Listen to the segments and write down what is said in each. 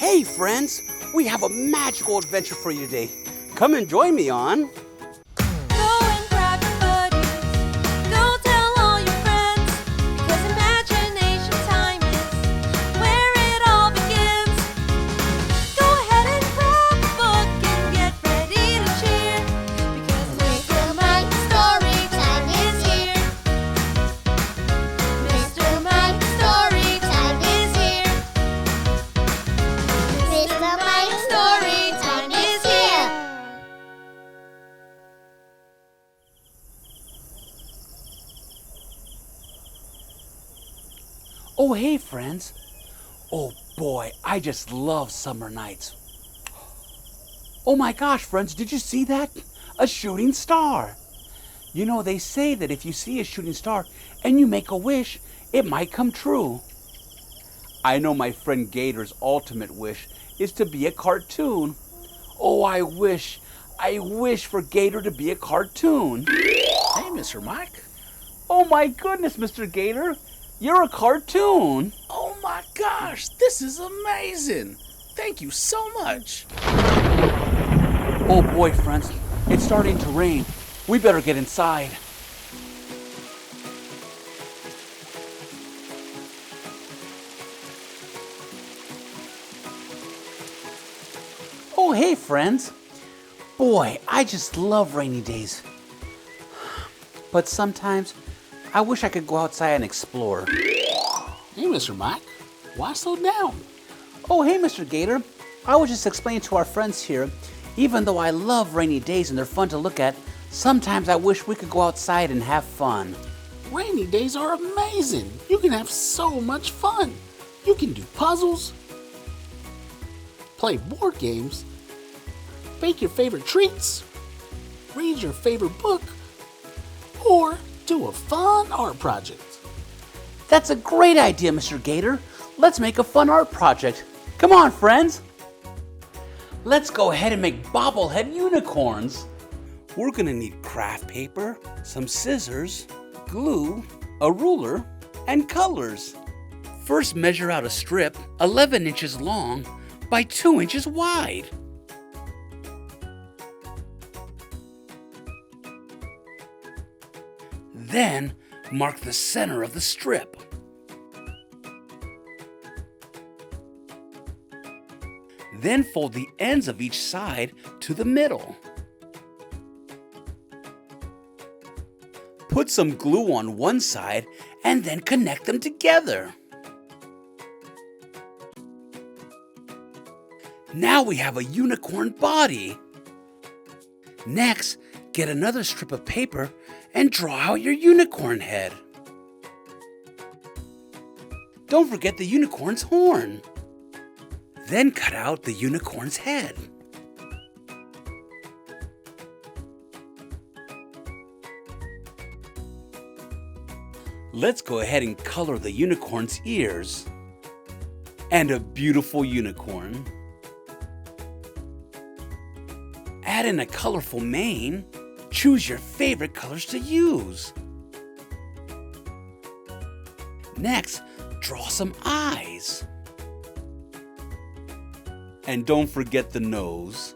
Hey friends, we have a magical adventure for you today. Come and join me on Go and grab your buddies. Go tell all your friends. Because imagination time is where it all begins. Go ahead and grab a book and get ready to cheer. Because Mr. Mike's Storytime is here. Mr. Mike's Storytime is here. Mr. Mike's Storytime is here. Oh, hey, friends. Oh, boy, I just love summer nights. Oh, my gosh, friends, did you see that? A shooting star. You know, they say that if you see a shooting star and you make a wish, it might come true. I know my friend Gator's ultimate wish is to be a cartoon. Oh, I wish for Gator to be a cartoon. Hey, Mr. Mike. Oh, my goodness, Mr. Gator. You're a cartoon. Oh my gosh, this is amazing. Thank you so much. Oh boy, friends, it's starting to rain. We better get inside. Oh, hey, friends. Boy, I just love rainy days. But sometimes I wish I could go outside and explore. Hey, Mr. Mike. Why slow down? Oh, hey, Mr. Gator. I was just explaining to our friends here, even though I love rainy days and they're fun to look at, sometimes I wish we could go outside and have fun. Rainy days are amazing. You can have so much fun. You can do puzzles, play board games, bake your favorite treats, read your favorite book, or do a fun art project. That's a great idea, Mr. Gator. Let's make a fun art project. Come on, friends. Let's go ahead and make Bobble-head Unicorns. We're gonna need craft paper, some scissors, glue, a ruler, and colors. First, measure out a strip 11 inches long by 2 inches wide. Then, mark the center of the strip. Then fold the ends of each side to the middle. Put some glue on one side and then connect them together. Now we have a unicorn body. Next, get another strip of paper and draw out your unicorn head. Don't forget the unicorn's horn. Then cut out the unicorn's head. Let's go ahead and color the unicorn's ears. And a beautiful unicorn. Add in a colorful mane. Choose your favorite colors to use. Next, draw some eyes. And don't forget the nose.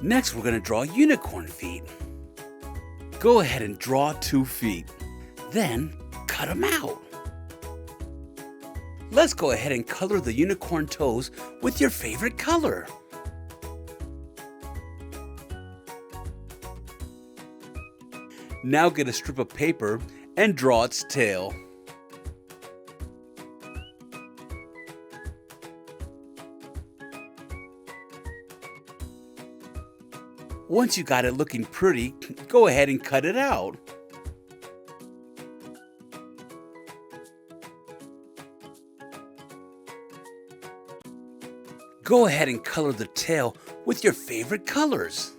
Next, we're going to draw unicorn feet. Go ahead and draw 2 feet. Then, cut them out. Let's go ahead and color the unicorn toes with your favorite color. Now get a strip of paper and draw its tail. Once you got it looking pretty, go ahead and cut it out. Go ahead and color the tail with your favorite colors.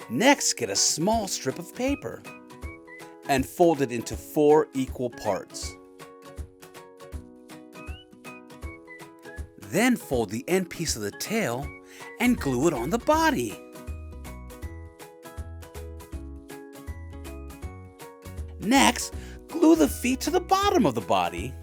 Next, get a small strip of paper and fold it into 4 equal parts. Then fold the end piece of the tail and glue it on the body. Next, glue the feet to the bottom of the body.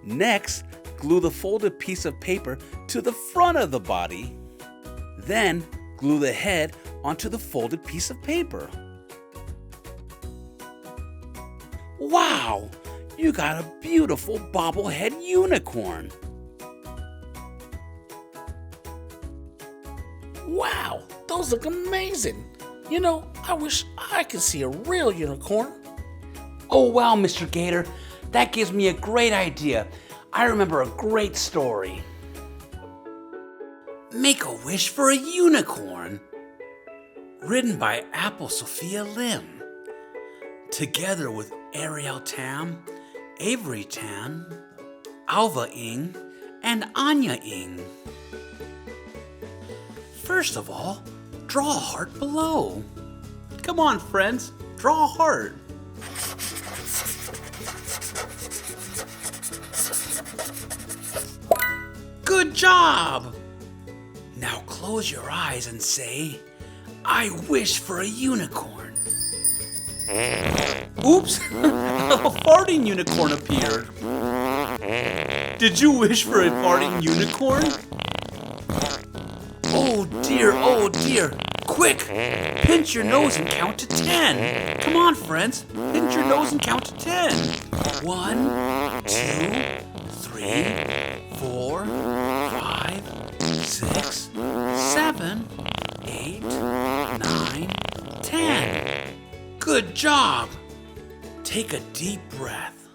Next, glue the folded piece of paper to the front of the body. Then, glue the head onto the folded piece of paper. Wow! You got a beautiful Bobble-head Unicorn. Wow, those look amazing. You know, I wish I could see a real unicorn. Oh wow, Mr. Gator, that gives me a great idea. I remember a great story. Make a wish for a unicorn. Written by Apple Sophia Lim. Together with Ariel Tam, Avery Tan, Alva Ing, and Anya Ing. First of all, draw a heart below. Come on, friends, draw a heart. Good job! Now close your eyes and say, I wish for a unicorn. Oops! A farting unicorn appeared. Did you wish for a farting unicorn? Oh dear, quick! Pinch your nose and count to 10. Come on, friends, pinch your nose and count to 10. 1, 2, 3, 4, 5, 6, 7, 8, 9, 10. Good job! Take a deep breath.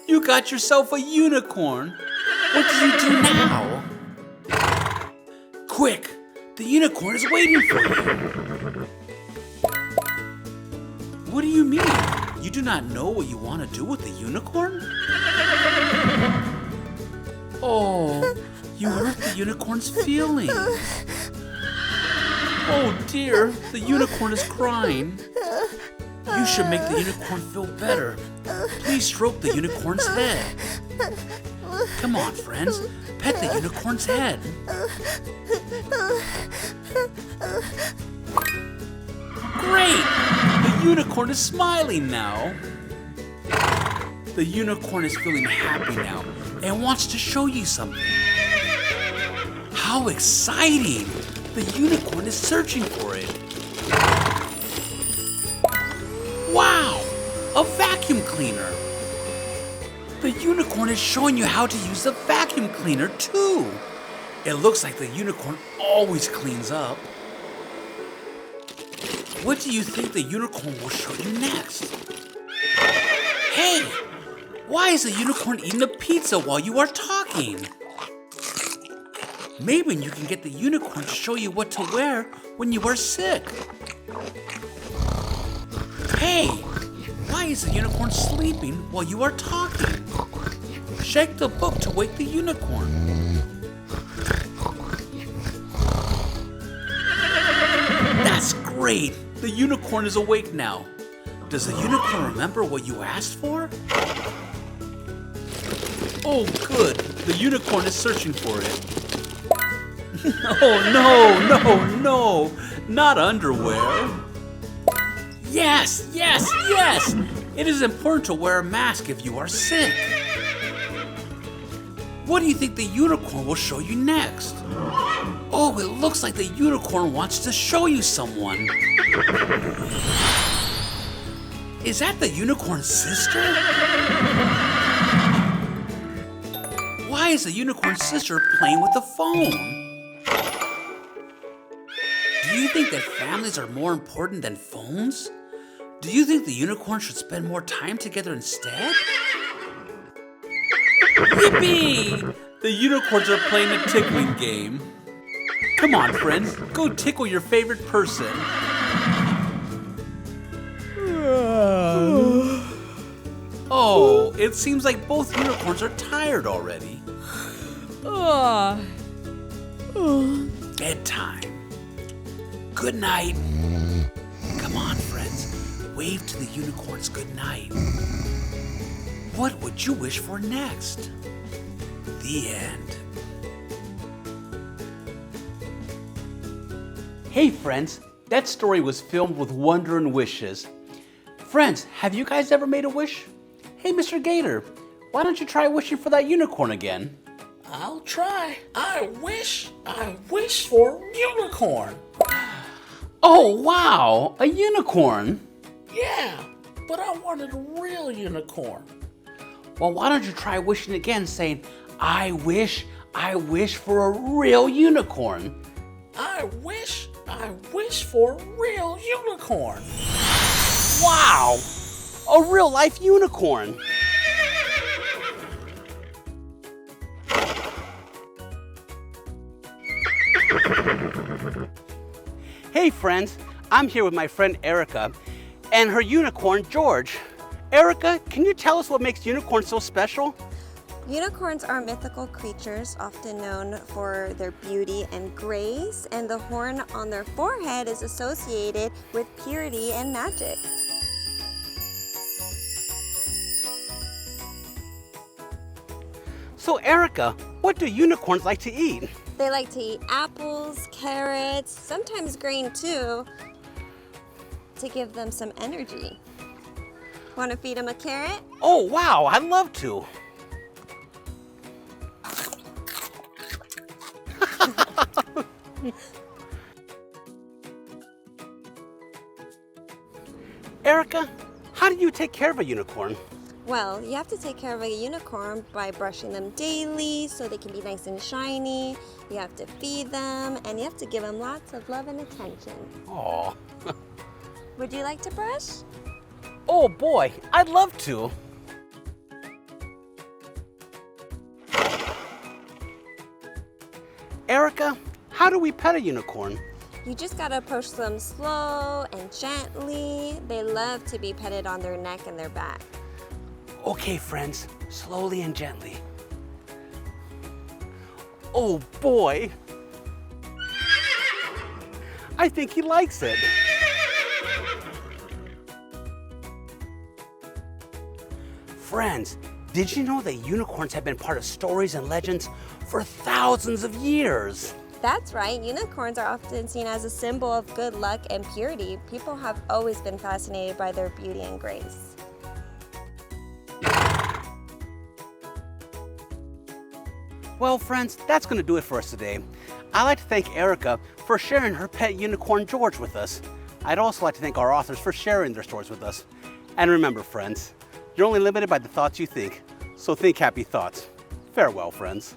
You got yourself a unicorn. What do you do now? Quick, the unicorn is waiting for you. What do you mean? You do not know what you want to do with the unicorn? Oh, you hurt the unicorn's feelings. Oh dear, the unicorn is crying. You should make the unicorn feel better. Please stroke the unicorn's head. Come on, friends, pet the unicorn's head. Great! The unicorn is smiling now. The unicorn is feeling happy now and wants to show you something. How exciting! The unicorn is searching for it. Wow! A vacuum cleaner! The unicorn is showing you how to use the vacuum cleaner too. It looks like the unicorn always cleans up. What do you think the unicorn will show you next? Hey! Why is the unicorn eating a pizza while you are talking? Maybe you can get the unicorn to show you what to wear when you are sick. Hey! Why is the unicorn sleeping while you are talking? Shake the book to wake the unicorn. That's great! The unicorn is awake now. Does the unicorn remember what you asked for? Oh, good. The unicorn is searching for it. Oh, no. Not underwear. Yes. It is important to wear a mask if you are sick. What do you think the unicorn will show you next? Oh, it looks like the unicorn wants to show you someone. Is that the unicorn's sister? Why is the unicorn's sister playing with the phone? Do you think that families are more important than phones? Do you think the unicorn should spend more time together instead? Yippee! The unicorns are playing a tickling game. Come on, friends, go tickle your favorite person. Oh, it seems like both unicorns are tired already. Bedtime. Good night. Come on, friends. Wave to the unicorns good night. What would you wish for next? The end. Hey friends, that story was filmed with wonder and wishes. Friends, have you guys ever made a wish? Hey Mr. Gator, why don't you try wishing for that unicorn again? I'll try. I wish for unicorn. Oh wow, a unicorn! Yeah, but I wanted a real unicorn. Well, why don't you try wishing again, saying, I wish for a real unicorn. I wish for a real unicorn. Wow, a real life unicorn. Hey friends, I'm here with my friend Erica and her unicorn George. Erica, can you tell us what makes unicorns so special? Unicorns are mythical creatures often known for their beauty and grace, and the horn on their forehead is associated with purity and magic. So Erica, what do unicorns like to eat? They like to eat apples, carrots, sometimes grain too, to give them some energy. Want to feed them a carrot? Oh wow, I'd love to. Erica, how do you take care of a unicorn? Well, you have to take care of a unicorn by brushing them daily so they can be nice and shiny. You have to feed them, and you have to give them lots of love and attention. Aw. Would you like to brush? Oh boy, I'd love to. Erica, how do we pet a unicorn? You just gotta approach them slow and gently. They love to be petted on their neck and their back. Okay, friends, slowly and gently. Oh boy. I think he likes it. Friends, did you know that unicorns have been part of stories and legends for thousands of years? That's right, unicorns are often seen as a symbol of good luck and purity. People have always been fascinated by their beauty and grace. Well, friends, that's going to do it for us today. I'd like to thank Erica for sharing her pet unicorn George with us. I'd also like to thank our authors for sharing their stories with us. And remember, friends, you're only limited by the thoughts you think, so think happy thoughts. Farewell, friends.